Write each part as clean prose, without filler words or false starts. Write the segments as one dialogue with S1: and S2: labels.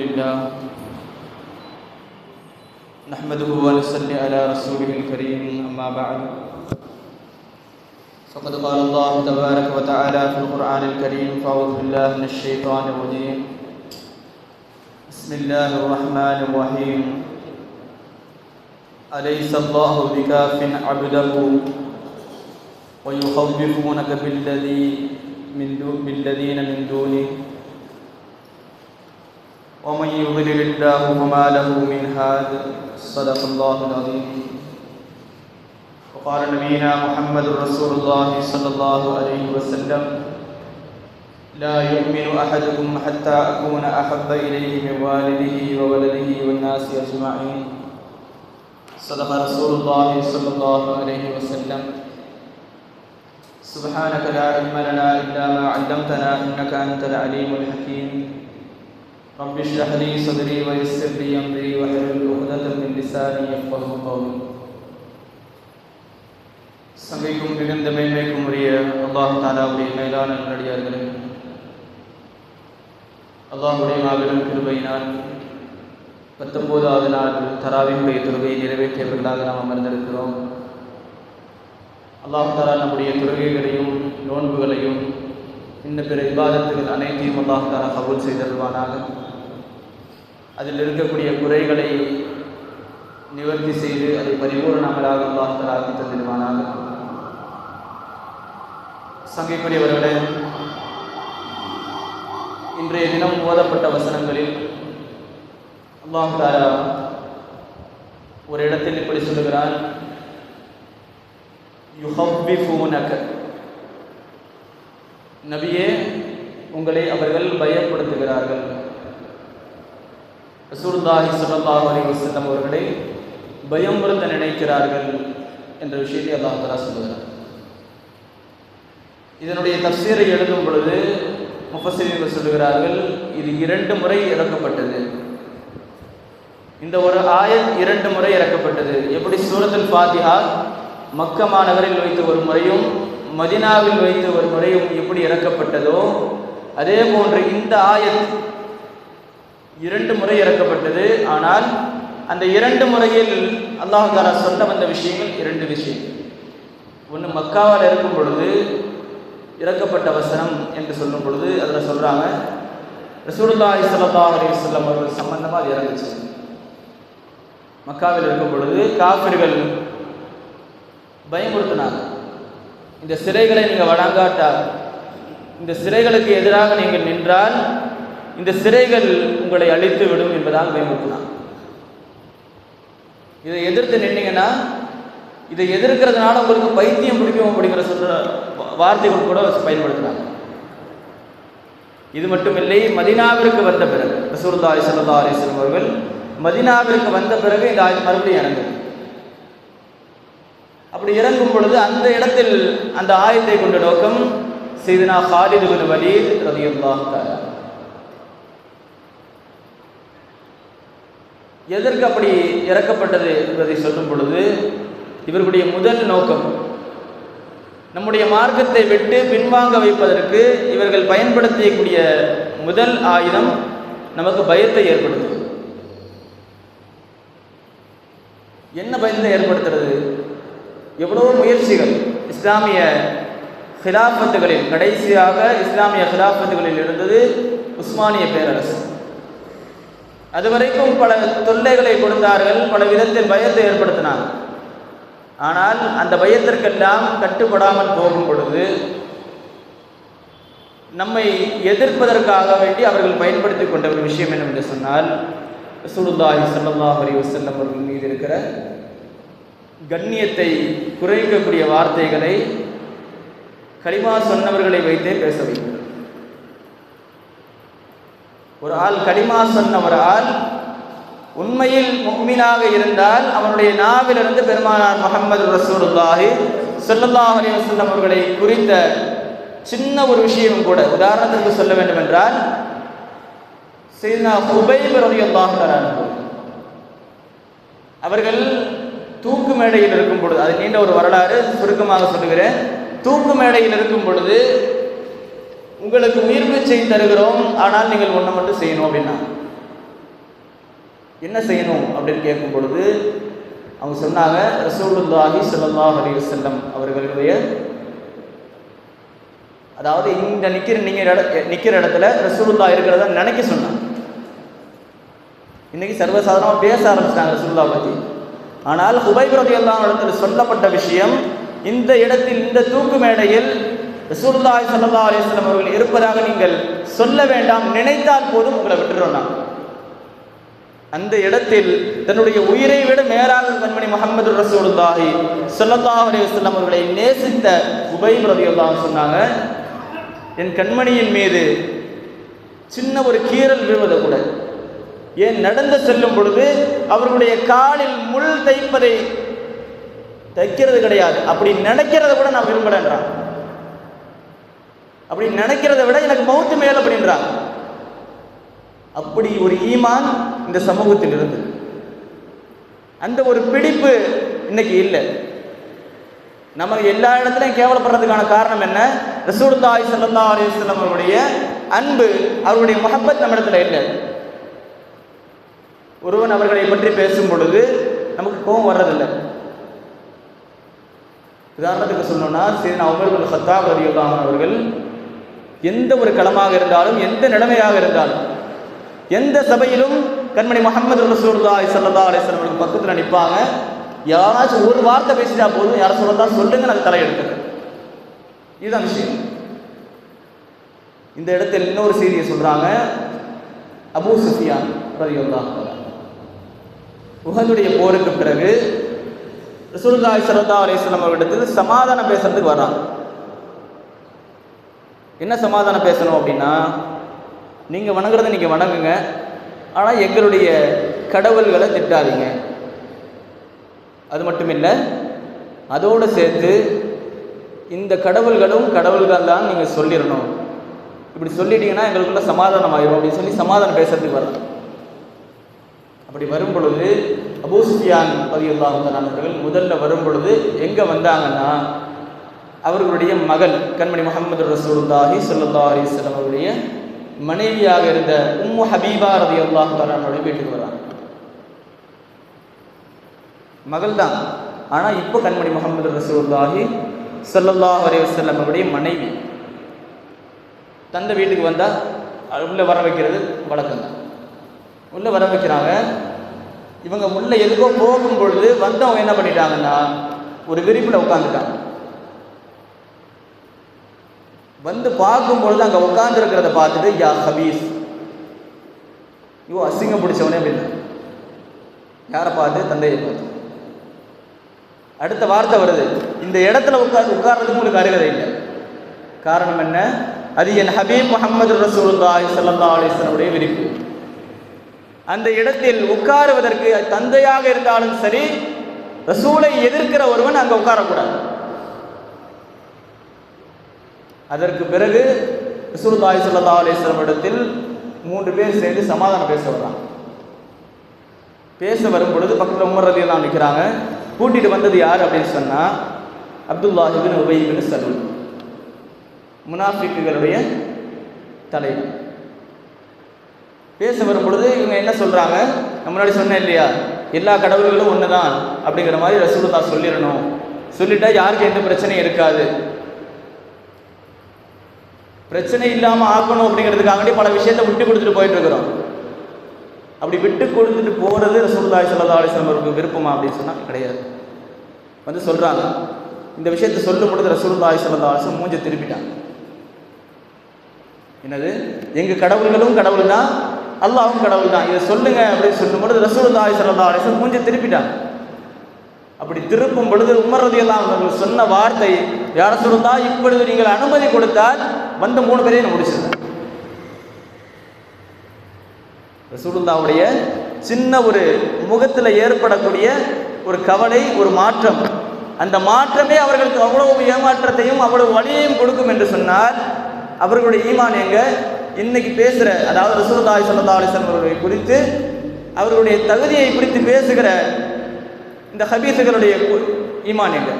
S1: لله نحمده ونصلي على رسوله الكريم أما بعد فقد قال الله تبارك وتعالى في القرآن الكريم فأعوذ بالله من الشيطان الرجيم بسم الله الرحمن الرحيم أليس الله بكاف عبده ويخوفونك بالذين من دونه ومن يضلل الله فما له من هاد صدق الله العظيم. وقال نبينا محمد رسول الله صلى الله عليه وسلم لا يؤمن أحدكم حتى أكون أحب إليه من والده وولده والناس أجمعين صدق رسول الله صلى الله عليه وسلم. سبحانك لا علم لنا إلا ما علمتنا إنك أنت العليم الحكيم. رب اشرح لي صدري ويسر لي أمري واحلل عقدة من لساني يفقهوا قولي. சங்கைக்கும் மிகுந்த மேன்மைக்கும் உரிய அல்லாஹ் தஆலாவுடைய மேலான நல்லடியார்களே, அல்லாஹ்வுடைய மாபெரும் கிருபையினால் 19வது நாள் தராவீஹுடைய தொழுகையை நிறைவேற்றியவர்களாக நாம் அமர்ந்திருக்கிறோம். அல்லாஹ் தஆலா நம்முடைய தொழுகைகளையும் நோன்புகளையும் இன்னும் பிற இபாதத்துகள் அனைத்தையும் அல்லாஹ் தஆலா கபூல் செய்தருள்வானாக. அதில் இருக்கக்கூடிய குறைகளை நிவர்த்தி செய்து அதை பரிபூர்ணங்களாக அல்லாஹ் தஆலா ஆக்கி தந்திருவானாக. சங்கைக்குரியவர்களே, இன்றைய தினம் ஓதப்பட்ட வசனங்களில் அல்லாஹ் தஆலா ஒரு இடத்தில் இப்படி சொல்லுகிறார், யுஹவ்விஃபூனக, நபியே உங்களை அவர்கள் பயப்படுத்துகிறார்கள். ரசூலுல்லாஹி ஸல்லல்லாஹு அலைஹி வஸல்லம் அவர்களை பயமுறுத்த நினைக்கிறார்கள் என்ற விஷயத்தை அல்லாஹ் தஆலா சொல்லுகிறார். இதனுடைய தஃசீரை எழுதும் பொழுது முஃபஸ்ஸிரீன்கள் சொல்லுகிறார்கள், இது 2 முறை இறக்கப்பட்டது. இந்த ஒரு ஆயத் 2 முறை இறக்கப்பட்டது. எப்படி சூரத்துல் ஃபாத்திஹா மக்கா மாநகரில் வைத்து ஒரு முறையும் மதீனாவில் வைத்து ஒரு முறையும் எப்படி இறக்கப்பட்டதோ அதே போன்று இந்த ஆயத் 2 முறை இறக்கப்பட்டது. ஆனால் அந்த 2 முறையில் அல்லாஹ் தஆலா சொல்ல வந்த விஷயங்கள் 2 விஷயங்கள். ஒன்று மக்காவில் இருக்கும் பொழுது இறக்கப்பட்ட வசனம் என்று சொல்லும் பொழுது அதில் சொல்கிறாங்க, ரசூலுல்லாஹி ஸல்லல்லாஹு அலைஹி வஸல்லம் அவர்கள் சம்பந்தமாக அது இறங்குச்சு. மக்காவில் இருக்கும் பொழுது காஃபிர்கள் பயமுறுத்தினாங்க, இந்த சிலைகளை நீங்கள் வணங்காட்டால், இந்த சிலைகளுக்கு எதிராக நீங்கள் நின்றால் இந்த சிலைகள் உங்களை அழித்து விடும் என்பதாக பயமுறுத்தினாங்க. இதை எதிர்த்து நின்னீங்கன்னா, இதை எதிர்க்கிறதுனால உங்களுக்கு பைத்தியம் பிடிக்கும் அப்படிங்கிற சொல்ற வார்த்தைகள் கூட பயன்படுத்தினாங்க. இது மட்டுமில்லை, மதீனாவிற்கு வந்த பிறகு ரசூலுல்லாஹி ஸல்லல்லாஹு அலைஹி வஸல்லம் அவர்கள் மதீனாவிற்கு வந்த பிறகு இந்த ஆயத் மறுபடியும் இறங்குது. அப்படி இறங்கும் பொழுது அந்த இடத்தில் அந்த ஆயத்தை கொண்ட நோக்கம் சையதுனா காலித் இப்னு வலீத் ரலியல்லாஹு தஆலா. எதற்கு அப்படி இறக்கப்பட்டது என்பதை சொல்லும் பொழுது இவர்களுடைய முதல் நோக்கம் நம்முடைய மார்க்கத்தை விட்டு பின்வாங்க வைப்பதற்கு இவர்கள் பயன்படுத்தக்கூடிய முதல் ஆயுதம் நமக்கு பயத்தை ஏற்படுத்தும். என்ன பயத்தை ஏற்படுத்துறது? எவ்வளவோ முயற்சிகள் இஸ்லாமிய ஹிலாஃபத்துகளில், கடைசியாக இஸ்லாமிய ஹிலாஃபத்துகளில் இருந்தது உஸ்மானிய பேரரசு. அதுவரைக்கும் பல தொல்லைகளை கொடுத்தார்கள், பல விதத்தில் பயத்தை ஏற்படுத்தினார். ஆனால் அந்த பயத்திற்கெல்லாம் கட்டுப்படாமல் போகும் பொழுது நம்மை எதிர்ப்பதற்காக வேண்டி அவர்கள் பயன்படுத்தி கொண்ட ஒரு விஷயம் என்னவென்று சொன்னால், ரசூலுல்லாஹி ஸல்லல்லாஹு அலைஹி வஸல்லம் அவர்கள் மீது இருக்கிற கண்ணியத்தை குறைக்கக்கூடிய வார்த்தைகளை கலிமா சொன்னவர்களை வைத்தே பேச வைக்கிறது. ஒரு ஆள் கலிமா சொன்ன ஒரு ஆள் உண்மையில் முஃமினாக இருந்தால் அவனுடைய நாவிலிருந்து பெருமானார் முஹம்மது ரசூலுல்லாஹி ஸல்லல்லாஹு அலைஹி வஸல்லம் அவர்களை குறித்த சின்ன ஒரு விஷயம் கூட, உதாரணத்திற்கு சொல்ல வேண்டும் என்றால், சையதுனா ஹுபைப் ரலியல்லாஹு தஆலா அவர்கள் தூக்கு மேடையில் இருக்கும் பொழுது, அது நீண்ட ஒரு வரலாறு, சுருக்கமாக சொல்லுகிறேன். தூக்கு மேடையில் இருக்கும் பொழுது உங்களுக்கு உயிர் பிச்சை தருகிறோம், ஆனால் நீங்கள் ஒன்றை மட்டும் செய்யணும் அப்படின்னா, என்ன செய்யணும் அப்படின்னு கேட்கும் பொழுது அவங்க சொன்னாங்க, ரசூலுல்லாஹி ஸல்லல்லாஹு அலைஹி வஸல்லம் அவர்களுடைய, அதாவது இந்த நிற்கிற இடத்துல ரசூலுல்லாஹ் இருக்கிறத நினைக்க சொன்னாங்க. இன்னைக்கு சர்வசாதாரணமாக பேச ஆரம்பிச்சிட்டாங்க ரசூலுல்லாஹ் பற்றி. ஆனால் ஹுபைப் ரலியல்லாஹு அன்ஹு இடத்தில் சொல்லப்பட்ட விஷயம், இந்த இடத்தில் இந்த தூக்கு மேடையில் ரசூலுல்லாஹி ஸல்லல்லாஹு அலைஹி வஸல்லம் அவர்கள் இருப்பதாக நீங்கள் சொல்ல வேண்டாம், நினைத்தால் போதும் உங்களை விட்டுறோம். அந்த இடத்தில் தன்னுடைய உயிரை விட மேலாக கண்மணி முஹம்மது ரசூலுல்லாஹி ஸல்லல்லாஹு அலைஹி வஸல்லம் அவர்களை நேசித்த ஹுபைப் ரலியல்லாஹு அன்ஹு சொன்னாங்க, என் கண்மணியின் மீது சின்ன ஒரு கீறல் விழுவதை கூட, ஏன் நடந்து செல்லும் பொழுது அவர்களுடைய காலில் முள் தைக்கிறது கிடையாது, அப்படி நினைக்கிறத கூட நான் விரும்பலன்றான். அப்படி நினைக்கிறத விட எனக்கு மௌத்து மேல் அப்படின்றாங்க. அப்படி ஒரு ஈமான் இந்த சமூகத்தில் இருந்து, அந்த ஒரு பிடிப்பு இன்னைக்கு இல்லை. நம்ம எல்லா இடத்துலையும் கேவலப்படுறதுக்கான காரணம் என்ன? ரசூலுல்லாஹி ஸல்லல்லாஹு அலைஹி வஸல்லம் அவருடைய அன்பு, அவருடைய முஹப்பத் நம்ம இடத்துல இல்லை. ஒருவன் அவர்களை பற்றி பேசும் பொழுது நமக்கு கோபம் வர்றதில்லை. உதாரணத்துக்கு சொன்னோம்னா, சையதுனா உமர் இப்னு கத்தாப் ரலியல்லாஹு அன்ஹு அவர்கள் எந்த ஒரு களமாக இருந்தாலும், எந்த நிலைமையாக இருந்தாலும், எந்த சபையிலும் கண்மணி முஹம்மது ரசூலுல்லாஹி ஸல்லல்லாஹு அலைஹி வஸல்லம் அவர்கள் பக்கத்தில் நிற்பாங்க. யாராச்சும் ஒரு வார்த்தை பேசிட்டா போதும், யாரை சொல்லத்தான் சொல்லுங்க, நான் தலையெடுக்கிறேன். இதுதான் விஷயம். இந்த இடத்தில் இன்னொரு செய்தியை சொல்றாங்க. அபூ சுஃபியான் ரலியல்லாஹு அன்ஹு உஹதுடைய போருக்கு பிறகு ரசூலுல்லாஹி ஸல்லல்லாஹு அலைஹி வஸல்லம் அவர்களிடத்தில் சமாதானம் பேசுறதுக்கு வர்றாங்க. என்ன சமாதானம் பேசணும் அப்படின்னா, நீங்கள் வணங்குறதை நீங்கள் வணங்குங்க, ஆனால் எங்களுடைய கடவுள்களை திட்டாதீங்க. அது மட்டும் இல்லை, அதோடு சேர்த்து இந்த கடவுள்களும் கடவுள்கள் தான் நீங்கள் சொல்லிடணும். இப்படி சொல்லிட்டீங்கன்னா எங்களுக்குள்ள சமாதானம் ஆயிடும் அப்படின்னு சொல்லி சமாதானம் பேசுறதுக்கு வர்றாங்க. அப்படி வரும் பொழுது அபூ சுஃபியான் ரலியல்லாஹு அன்ஹு அவர்கள் முதல்ல வரும் பொழுது எங்கே வந்தாங்கன்னா, அவர்களுடைய மகள் கண்மணி முஹம்மது ரசூலுல்லாஹி ஸல்லல்லாஹு அலைஹி வஸல்லம் அவருடைய மனைவியாக இருந்த உம்மு ஹபீபா ரலியல்லாஹு அன்ஹா வீட்டுக்கு வராங்க. மகள் தான், ஆனால் இப்போ கண்மணி முஹம்மது ரசூலுல்லாஹி ஸல்லல்லாஹு அலைஹி வஸல்லம் அவருடைய மனைவி. தந்தை வீட்டுக்கு வந்தால் உள்ளே வர வைக்கிறது வழக்கம் தான். உள்ளே வர வைக்கிறாங்க. இவங்க உள்ளே எதுக்கோ போகும் பொழுது வந்தவங்க என்ன பண்ணிட்டாங்கன்னா, ஒரு விரிப்பில் உட்காந்துட்டாங்க. வந்து பார்க்கும் பொழுது அங்கே உட்கார்ந்துருக்கிறத பார்த்துட்டு, யா ஹபீஸ், அசிங்கம் பிடிச்சவனே அப்படின்னு. யாரை பார்த்து? தந்தையை பார்த்து. அடுத்த வார்த்தை வருது, இந்த இடத்துல உட்கார்றதுக்கு உங்களுக்கு அருகதை இல்லை. காரணம் என்ன? அது என் ஹபீப் முஹம்மது ரசூலுல்லாஹி ஸல்லல்லாஹு அலைஹி வஸல்லம் விரிப்பு. அந்த இடத்தில் உட்காருவதற்கு தந்தையாக இருந்தாலும் சரி, ரசூலை எதிர்க்கிற ஒருவன் அங்கே உட்காரக்கூடாது. அதற்கு பிறகு ரசூலுல்லாஹி ஸல்லல்லாஹு அலைஹி வஸல்லம் இடத்தில் 3 பேர் சேர்ந்து சமாதானம் பேச வர்றாங்க. பேச வரும் பொழுது பக்கத்தில் உமர் ரலியல்லாஹு அன்ஹு நிற்கிறாங்க. கூட்டிட்டு வந்தது யார் அப்படின்னு சொன்னால், அப்துல்லாஹ் இப்னு உபை இப்னு சலூல், முனாஃபிக்குகளுடைய தலைவர். பேச வரும் பொழுது இவங்க என்ன சொல்கிறாங்க, நான் முன்னாடி சொன்னேன் இல்லையா, எல்லா கடவுள்களும் ஒன்று தான் அப்படிங்கிற மாதிரி ரசூலுல்லாஹ் சொல்லிடணும். சொல்லிட்டா யாருக்கு எந்த பிரச்சனையும் இருக்காது. பிரச்சனை இல்லாமல் ஆக்கணும் அப்படிங்கிறதுக்காக பல விஷயத்தை விட்டு கொடுத்துட்டு போயிட்டு இருக்கிறோம். அப்படி விட்டு கொடுத்துட்டு போகிறது ரசூலுல்லாஹி ஸல்லல்லாஹு அலைஹி வஸல்லம் அவருக்கு விருப்பமா அப்படின்னு சொன்னால் கிடையாது. வந்து சொல்கிறாங்க, இந்த விஷயத்தை சொல்லும் பொழுது ரசூலுல்லாஹி ஸல்லல்லாஹு அலைஹி வஸல்லம் மூஞ்சை திருப்பிட்டாங்க. என்னது, எங்கள் கடவுள்களும் கடவுள் தான், அல்லாஹ்வும் கடவுள் தான், இதை சொல்லுங்க அப்படின்னு சொல்லும் பொழுது ரசூலுல்லாஹி ஸல்லல்லாஹு அலைஹி வஸல்லம் மூஞ்சை திருப்பிட்டாங்க. அப்படி திருப்பும் பொழுது உமர் ரலியல்லாஹு அன்ஹு அவர்கள் சொன்ன வார்த்தை, யா ரசூலுல்லாஹ், இப்பொழுது நீங்கள் அனுமதி கொடுத்தால் வந்த 3 பேரையும் முடிச்சிருந்தேன். ரசூலுல்லாஹ்வுடைய சின்ன ஒரு முகத்தில் ஏற்படக்கூடிய ஒரு கவலை, ஒரு மாற்றம், அந்த மாற்றமே அவர்களுக்கு அவ்வளவு ஏமாற்றத்தையும் அவ்வளவு வலியையும் கொடுக்கும் என்று சொன்னால், அவர்களுடைய ஈமான் எங்க? இன்னைக்கு பேசுகிற, அதாவது ரசூலுல்லாஹி ஸல்லல்லாஹு அலைஹி வஸல்லம் அவர்களை குறித்து அவர்களுடைய தகுதியை குறித்து பேசுகிற இந்த ஹபீஸுகளுடைய ஈமான் எங்க?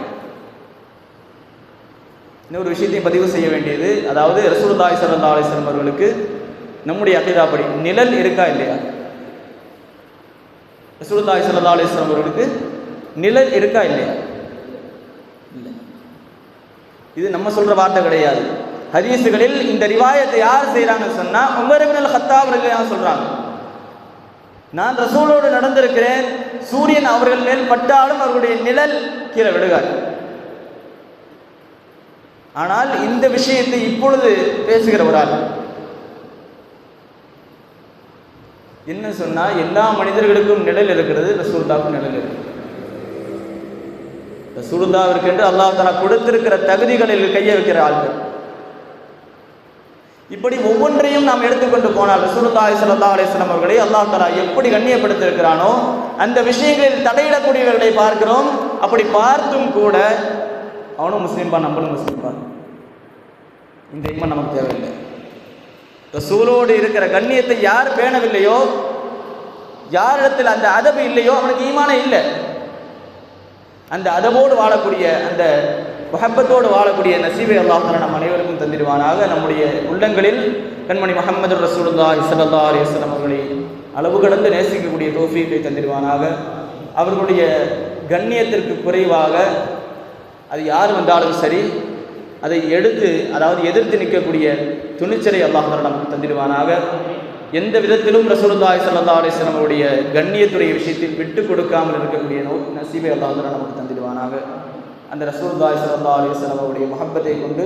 S1: இன்னொரு விஷயத்தையும் பதிவு செய்ய வேண்டியது, அதாவது ரசூலுல்லாஹி ஸல்லல்லாஹு அலைஹி வஸல்லம் அவர்களுக்கு நம்முடைய அகீதாப்படி நிழல் இருக்கா இல்லையா? ரசூலுல்லாஹி ஸல்லல்லாஹு அலைஹி வஸல்லம் அவர்களுக்கு நிழல் இருக்கா இல்லையா? இல்லை. இது நம்ம சொல்ற வார்த்தை கிடையாது. ஹதீஸுகளில் இந்த ரிவாயத்தை யார் செய்கிறாங்கன்னு சொன்னால் உமர் இப்னுல் கத்தாப் ரலியல்லாஹு சொல்கிறாங்க, நான் ரசூலோடு நடந்திருக்கிறேன், சூரியன் அவர்கள் மேல் பட்டாலும் அவர்களுடைய நிழல் கீழே விழுகாது. ஆனால் இந்த விஷயத்தை இப்பொழுது பேசுகிற ஒரு ஆள் என்ன சொன்னால், எல்லா மனிதர்களுக்கும் நிழல் இருக்கிறது, ரசூலுல்லாஹ்வுக்கு நிழல் இருக்கிறது. ரசூலுல்லாஹ்விற்கு என்று அல்லாஹ் தஆலா கொடுத்திருக்கிற தகுதிகளில் கையை வைக்கிற ஆட்கள். இப்படி ஒவ்வொன்றையும் நாம் எடுத்துக்கொண்டு போனால் ரசூலுல்லாஹி ஸல்லல்லாஹு அலைஹி வஸல்லம் அவர்களை அல்லாஹ் தஆலா எப்படி கண்ணியப்படுத்தியிருக்கிறானோ அந்த விஷயங்களில் தடையிடக்கூடியவர்களை பார்க்கிறோம். அப்படி பார்த்தும் கூட அவனும் முஸ்லீம்பா, நம்மளும் முஸ்லீம்பா, இந்த ஈமான் நமக்கு தேவையில்லை. ரசூலோடு இருக்கிற கண்ணியத்தை யார் பேணவில்லையோ, யாரிடத்தில் அந்த அதபு இல்லையோ அவனுக்கு ஈமானே இல்லை. அந்த அதபோடு வாழக்கூடிய, அந்த முஹப்பத்தோடு வாழக்கூடிய நசீபை அல்லாஹ் தஆலா நம் அனைவருக்கும் தந்திடுவானாக. நம்முடைய உள்ளங்களில் கண்மணி முஹம்மது ரசூலுல்லாஹி ஸல்லல்லாஹு அலைஹி வஸல்லம் அவர்களை அளவு கடந்து நேசிக்கக்கூடிய தௌஃபீக்கை தந்திடுவானாக. அவர்களுடைய கண்ணியத்திற்கு குறைவாக அது யார் வந்தாலும் சரி அதை எதிர்த்து நிற்கக்கூடிய துணிச்சலை அல்லாஹ் தஆலா நமக்கு தந்திடுவானாக. எந்த விதத்திலும் ரசூலுல்லாஹி ஸல்லல்லாஹு அலைஹி வஸல்லம் அவருடைய கண்ணியத்துடைய விஷயத்தில் விட்டு கொடுக்காமல் இருக்கக்கூடிய நசீபை அல்லாஹ் தஆலா நமக்கு தந்திடுவானாக. அந்த ரசூலுல்லாஹி ஸல்லல்லாஹு அலைஹி வஸல்லம் அவருடைய முஹப்பத்தை கொண்டு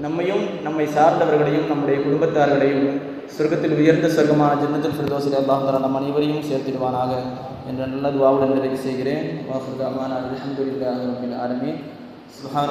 S1: நம்மையும் நம்மை சார்ந்தவர்களையும் நம்முடைய குடும்பத்தார்களையும் சொர்க்கத்தில் உயர்ந்த சொர்க்கமான ஜன்னத்துல் ஃபிர்தௌஸில் அல்லாஹ் தஆலா நம் அனைவரையும் சேர்த்திடுவானாக என்ற நல்ல துஆவுடன் நிறைவு செய்கிறேன். வாஹிரு தஅவானா அல்ஹம்துலில்லாஹி ரப்பில் ஆலமீன். சுப்ஹான